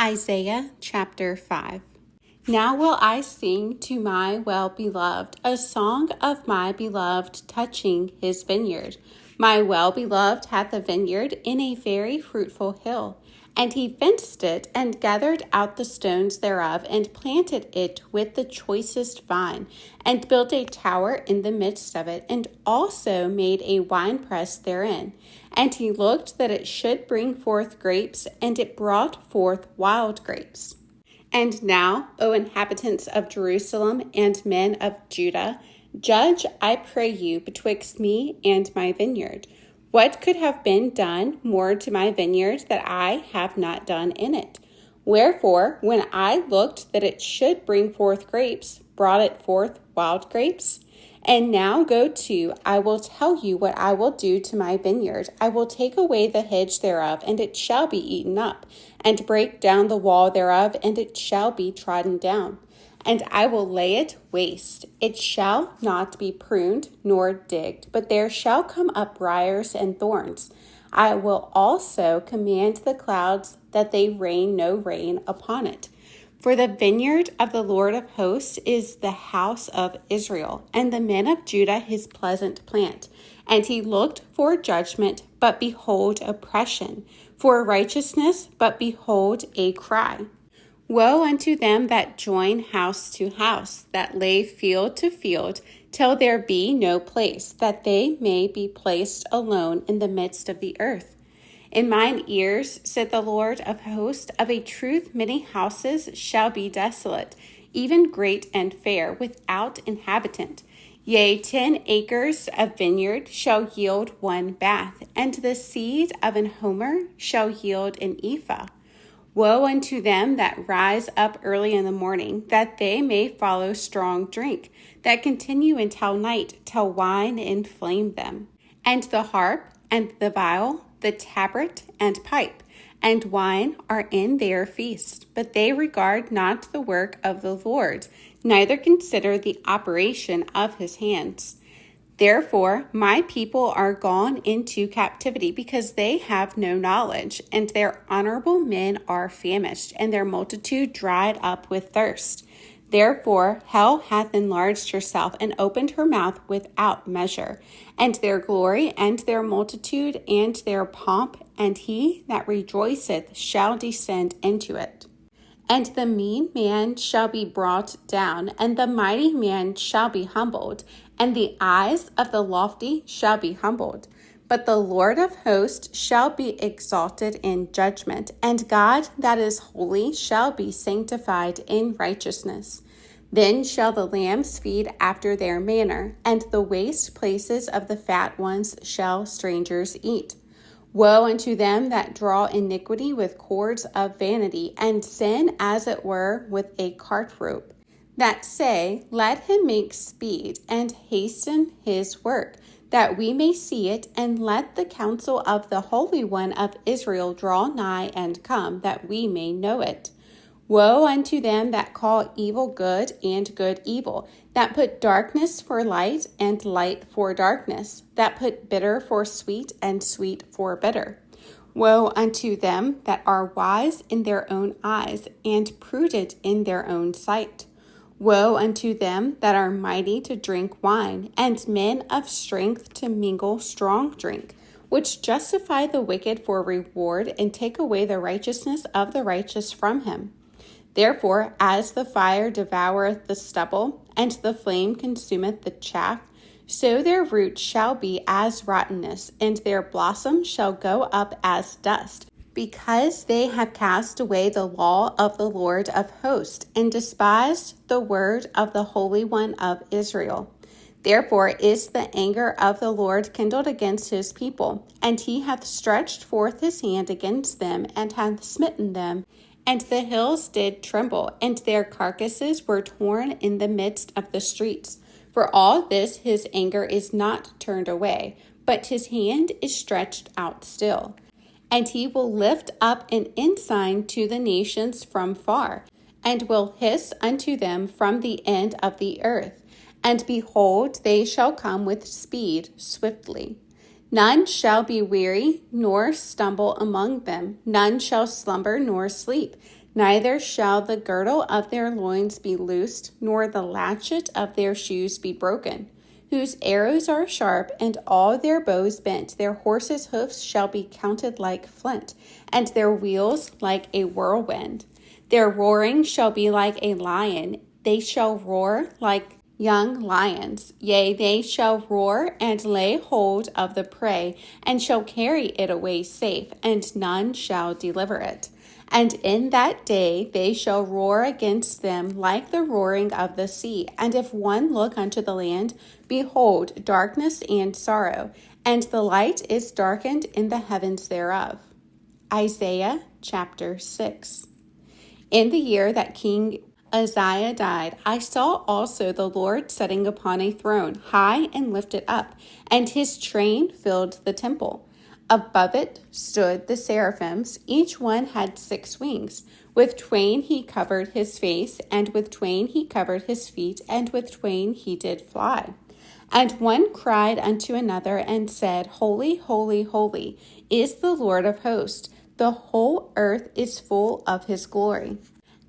Isaiah chapter 5. Now will I sing to my well-beloved a song of my beloved touching his vineyard. My well-beloved hath a vineyard in a very fruitful hill, and he fenced it and gathered out the stones thereof and planted it with the choicest vine, and built a tower in the midst of it, and also made a winepress therein. And he looked that it should bring forth grapes, and it brought forth wild grapes. And now, O inhabitants of Jerusalem and men of Judah, judge, I pray you, betwixt me and my vineyard. What could have been done more to my vineyard that I have not done in it? Wherefore, when I looked that it should bring forth grapes, brought it forth wild grapes? And now go to, I will tell you what I will do to my vineyard. I will take away the hedge thereof, and it shall be eaten up, and break down the wall thereof, and it shall be trodden down. And I will lay it waste. It shall not be pruned nor digged, but there shall come up briars and thorns. I will also command the clouds that they rain no rain upon it. For the vineyard of the Lord of hosts is the house of Israel, and the men of Judah his pleasant plant. And he looked for judgment, but behold oppression, for righteousness, but behold a cry. Woe unto them that join house to house, that lay field to field, till there be no place, that they may be placed alone in the midst of the earth. In mine ears, said the Lord of hosts, of a truth many houses shall be desolate, even great and fair, without inhabitant. Yea, 10 acres of vineyard shall yield 1 bath, and the seed of an homer shall yield an ephah. Woe unto them that rise up early in the morning, that they may follow strong drink, that continue until night, till wine inflame them. And the harp, and the viol, the tabret, and pipe, and wine are in their feast, but they regard not the work of the Lord, neither consider the operation of his hands. Therefore, my people are gone into captivity, because they have no knowledge, and their honorable men are famished, and their multitude dried up with thirst. Therefore, hell hath enlarged herself, and opened her mouth without measure, and their glory, and their multitude, and their pomp, and he that rejoiceth shall descend into it. And the mean man shall be brought down, and the mighty man shall be humbled, and the eyes of the lofty shall be humbled. But the Lord of hosts shall be exalted in judgment, and God that is holy shall be sanctified in righteousness. Then shall the lambs feed after their manner, and the waste places of the fat ones shall strangers eat. Woe unto them that draw iniquity with cords of vanity, and sin as it were with a cart rope, that say, let him make speed, and hasten his work, that we may see it, and let the counsel of the Holy One of Israel draw nigh and come, that we may know it. Woe unto them that call evil good, and good evil, that put darkness for light, and light for darkness, that put bitter for sweet, and sweet for bitter. Woe unto them that are wise in their own eyes, and prudent in their own sight. Woe unto them that are mighty to drink wine, and men of strength to mingle strong drink, which justify the wicked for reward, and take away the righteousness of the righteous from him. Therefore, as the fire devoureth the stubble, and the flame consumeth the chaff, so their root shall be as rottenness, and their blossom shall go up as dust, because they have cast away the law of the Lord of hosts, and despised the word of the Holy One of Israel. Therefore is the anger of the Lord kindled against his people, and he hath stretched forth his hand against them, and hath smitten them. And the hills did tremble, and their carcasses were torn in the midst of the streets. For all this his anger is not turned away, but his hand is stretched out still. And he will lift up an ensign to the nations from far, and will hiss unto them from the end of the earth. And behold, they shall come with speed swiftly. None shall be weary, nor stumble among them. None shall slumber nor sleep. Neither shall the girdle of their loins be loosed, nor the latchet of their shoes be broken. Whose arrows are sharp, and all their bows bent. Their horses' hoofs shall be counted like flint, and their wheels like a whirlwind. Their roaring shall be like a lion. They shall roar like young lions. Yea, they shall roar and lay hold of the prey, and shall carry it away safe, and none shall deliver it. And in that day they shall roar against them like the roaring of the sea. And if one look unto the land, behold, darkness and sorrow, and the light is darkened in the heavens thereof. Isaiah chapter 6. In the year that King Uzziah died, I saw also the Lord sitting upon a throne, high and lifted up, and his train filled the temple. Above it stood the seraphims. Each one had 6 wings. With twain he covered his face, and with twain he covered his feet, and with twain he did fly. And one cried unto another and said, Holy, holy, holy is the Lord of hosts. The whole earth is full of his glory.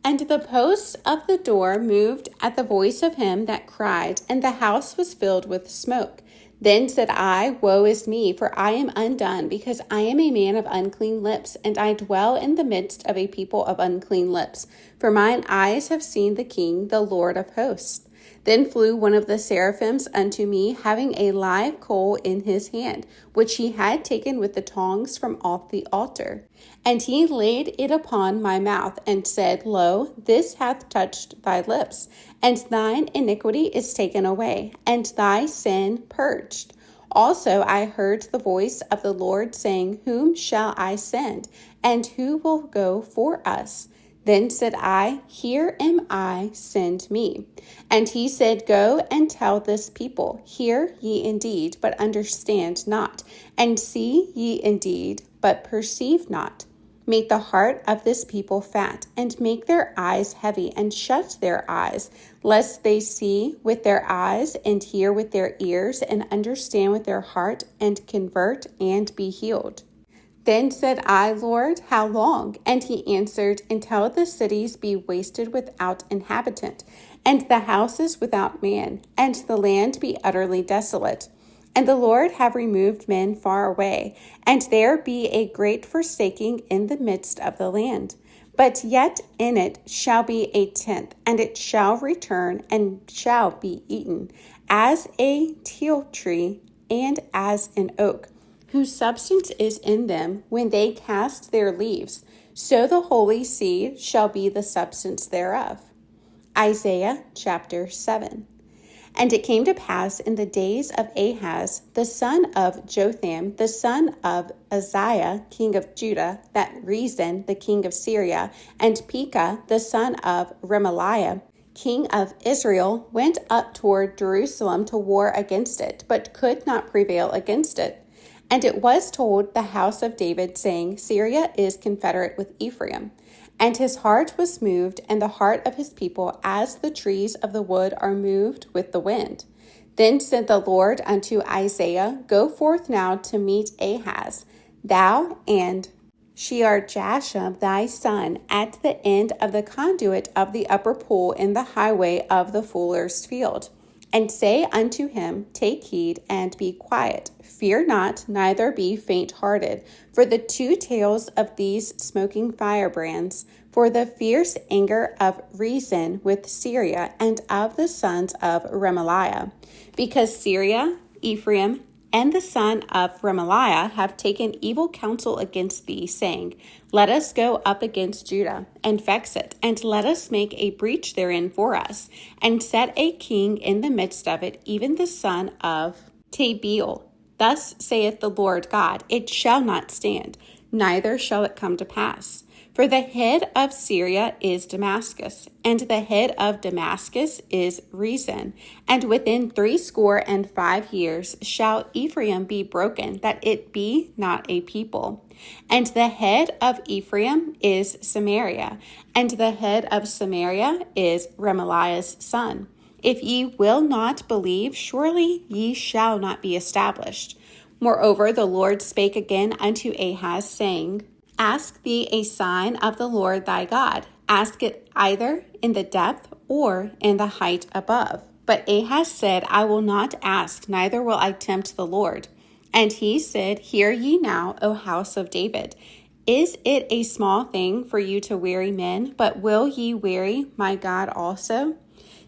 And the posts of the door moved at the voice of him that cried, and the house was filled with smoke. Then said I, Woe is me, for I am undone, because I am a man of unclean lips, and I dwell in the midst of a people of unclean lips. For mine eyes have seen the King, the Lord of hosts. Then flew one of the seraphims unto me, having a live coal in his hand, which he had taken with the tongs from off the altar. And he laid it upon my mouth, and said, Lo, this hath touched thy lips, and thine iniquity is taken away, and thy sin purged. Also I heard the voice of the Lord saying, Whom shall I send, and who will go for us? Then said I, Here am I, send me. And he said, Go and tell this people, Hear ye indeed, but understand not, and see ye indeed, but perceive not. Make the heart of this people fat, and make their eyes heavy, and shut their eyes, lest they see with their eyes, and hear with their ears, and understand with their heart, and convert, and be healed. Then said I, Lord, how long? And he answered, Until the cities be wasted without inhabitant, and the houses without man, and the land be utterly desolate. And the Lord have removed men far away, and there be a great forsaking in the midst of the land. But yet in it shall be a tenth, and it shall return, and shall be eaten, as a teil tree, and as an oak, whose substance is in them when they cast their leaves. So the holy seed shall be the substance thereof. Isaiah chapter 7. And it came to pass in the days of Ahaz, the son of Jotham, the son of Uzziah, king of Judah, that Rezin, the king of Syria, and Pekah, the son of Remaliah, king of Israel, went up toward Jerusalem to war against it, but could not prevail against it. And it was told the house of David, saying, Syria is confederate with Ephraim. And his heart was moved, and the heart of his people, as the trees of the wood are moved with the wind. Then said the Lord unto Isaiah, Go forth now to meet Ahaz, thou and Shear-Jashub thy son, at the end of the conduit of the upper pool in the highway of the fuller's field. And say unto him, Take heed and be quiet. Fear not, neither be faint-hearted, for the 2 tails of these smoking firebrands, for the fierce anger of Rezin with Syria, and of the sons of Remaliah. Because Syria, Ephraim, and the son of Remaliah have taken evil counsel against thee, saying, Let us go up against Judah, and vex it, and let us make a breach therein for us, and set a king in the midst of it, even the son of Tabeel. Thus saith the Lord God, It shall not stand, neither shall it come to pass. For the head of Syria is Damascus, and the head of Damascus is Rezin. And within 65 years shall Ephraim be broken, that it be not a people. And the head of Ephraim is Samaria, and the head of Samaria is Remaliah's son. If ye will not believe, surely ye shall not be established. Moreover, the Lord spake again unto Ahaz, saying, Ask thee a sign of the Lord thy God. Ask it either in the depth or in the height above. But Ahaz said, I will not ask, neither will I tempt the Lord. And he said, Hear ye now, O house of David. Is it a small thing for you to weary men, but will ye weary my God also?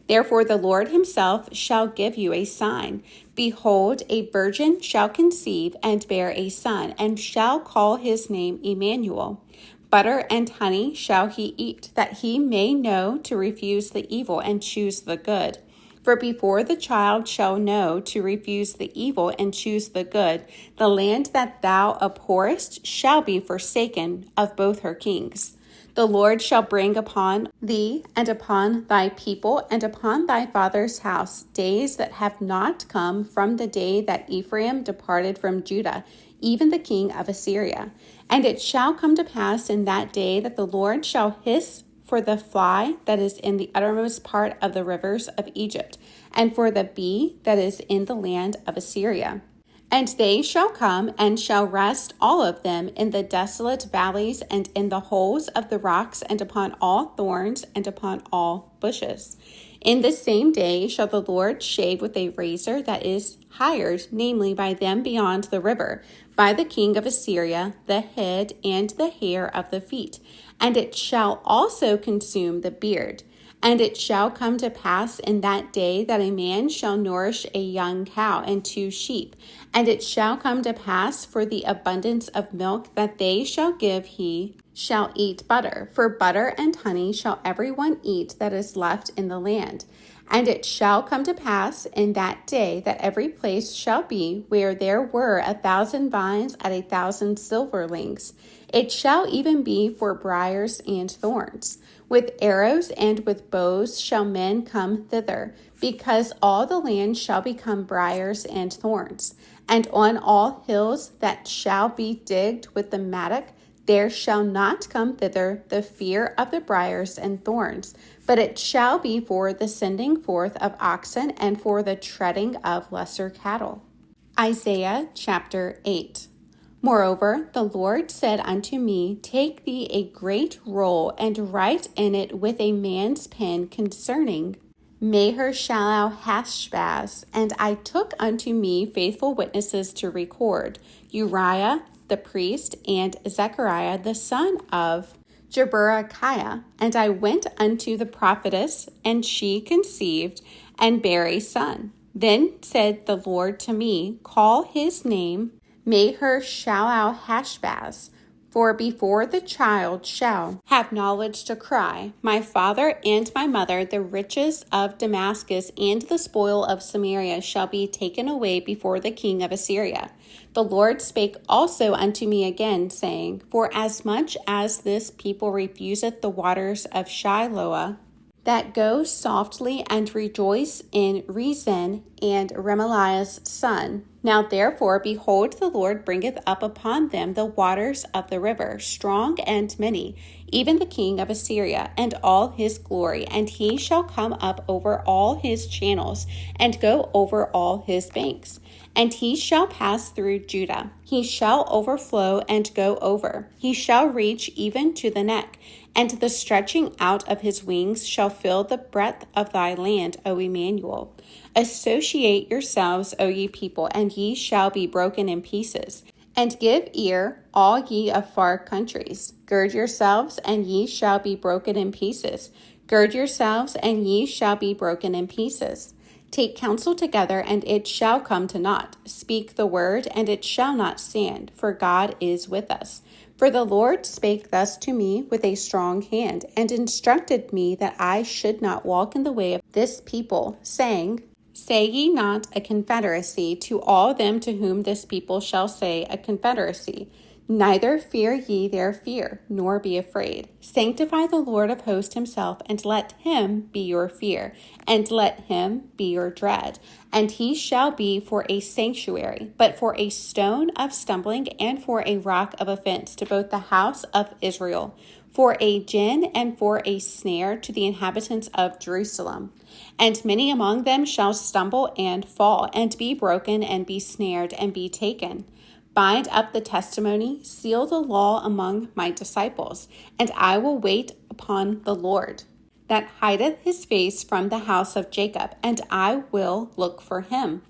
Therefore the Lord himself shall give you a sign. Behold, a virgin shall conceive and bear a son, and shall call his name Emmanuel. Butter and honey shall he eat, that he may know to refuse the evil and choose the good. For before the child shall know to refuse the evil and choose the good, the land that thou abhorrest shall be forsaken of both her kings. The Lord shall bring upon thee and upon thy people and upon thy father's house days that have not come from the day that Ephraim departed from Judah, even the king of Assyria. And it shall come to pass in that day that the Lord shall hiss for the fly that is in the uttermost part of the rivers of Egypt, and for the bee that is in the land of Assyria. And they shall come and shall rest all of them in the desolate valleys and in the holes of the rocks and upon all thorns and upon all bushes. In the same day shall the Lord shave with a razor that is hired, namely by them beyond the river, by the king of Assyria, the head and the hair of the feet. And it shall also consume the beard. And it shall come to pass in that day that a man shall nourish a young cow and 2 sheep. And it shall come to pass for the abundance of milk that they shall give, he shall eat butter. For butter and honey shall every one eat that is left in the land. And it shall come to pass in that day that every place shall be where there were 1,000 vines at 1,000 silverlings. It shall even be for briars and thorns. With arrows and with bows shall men come thither, because all the land shall become briars and thorns. And on all hills that shall be digged with the mattock, there shall not come thither the fear of the briars and thorns, but it shall be for the sending forth of oxen and for the treading of lesser cattle. Isaiah chapter 8. Moreover, the Lord said unto me, Take thee a great roll, and write in it with a man's pen concerning Maher-shalal-Hashbaz. And I took unto me faithful witnesses to record, Uriah the priest, and Zechariah the son of Jeberechiah. And I went unto the prophetess, and she conceived, and bare a son. Then said the Lord to me, Call his name Maher-shalal-Hashbaz, for before the child shall have knowledge to cry, My father and my mother, the riches of Damascus and the spoil of Samaria shall be taken away before the king of Assyria. The Lord spake also unto me again, saying, For as much as this people refuseth the waters of Shiloah, that go softly and rejoice in Rezin and Remaliah's son. Now therefore, behold, the Lord bringeth up upon them the waters of the river, strong and many, even the king of Assyria, and all his glory, and he shall come up over all his channels, and go over all his banks. And he shall pass through Judah. He shall overflow and go over. He shall reach even to the neck, and the stretching out of his wings shall fill the breadth of thy land, O Emmanuel. Associate yourselves, O ye people, and ye shall be broken in pieces. And give ear, all ye of far countries. Gird yourselves, and ye shall be broken in pieces. Gird yourselves, and ye shall be broken in pieces. Take counsel together, and it shall come to naught. Speak the word, and it shall not stand, for God is with us. For the Lord spake thus to me with a strong hand, and instructed me that I should not walk in the way of this people, saying, Say ye not a confederacy to all them to whom this people shall say a confederacy. Neither fear ye their fear, nor be afraid. Sanctify the Lord of hosts himself, and let him be your fear, and let him be your dread. And he shall be for a sanctuary, but for a stone of stumbling, and for a rock of offense to both the house of Israel, for a gin and for a snare to the inhabitants of Jerusalem. And many among them shall stumble and fall, and be broken, and be snared, and be taken. Bind up the testimony, seal the law among my disciples, and I will wait upon the Lord, that hideth his face from the house of Jacob, and I will look for him.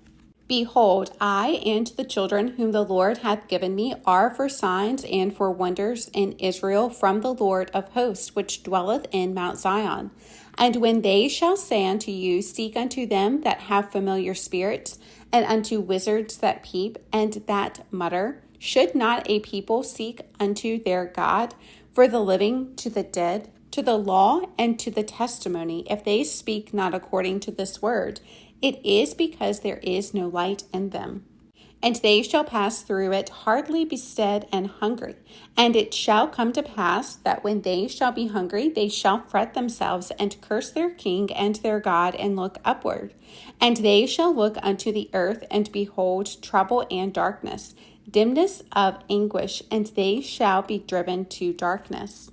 Behold, I and the children whom the Lord hath given me are for signs and for wonders in Israel from the Lord of hosts, which dwelleth in Mount Zion. And when they shall say unto you, Seek unto them that have familiar spirits, and unto wizards that peep, and that mutter, should not a people seek unto their God? For the living to the dead, to the law and to the testimony, if they speak not according to this word, it is because there is no light in them. And they shall pass through it hardly bestead and hungry. And it shall come to pass that when they shall be hungry, they shall fret themselves and curse their king and their God, and look upward. And they shall look unto the earth, and behold trouble and darkness, dimness of anguish, and they shall be driven to darkness.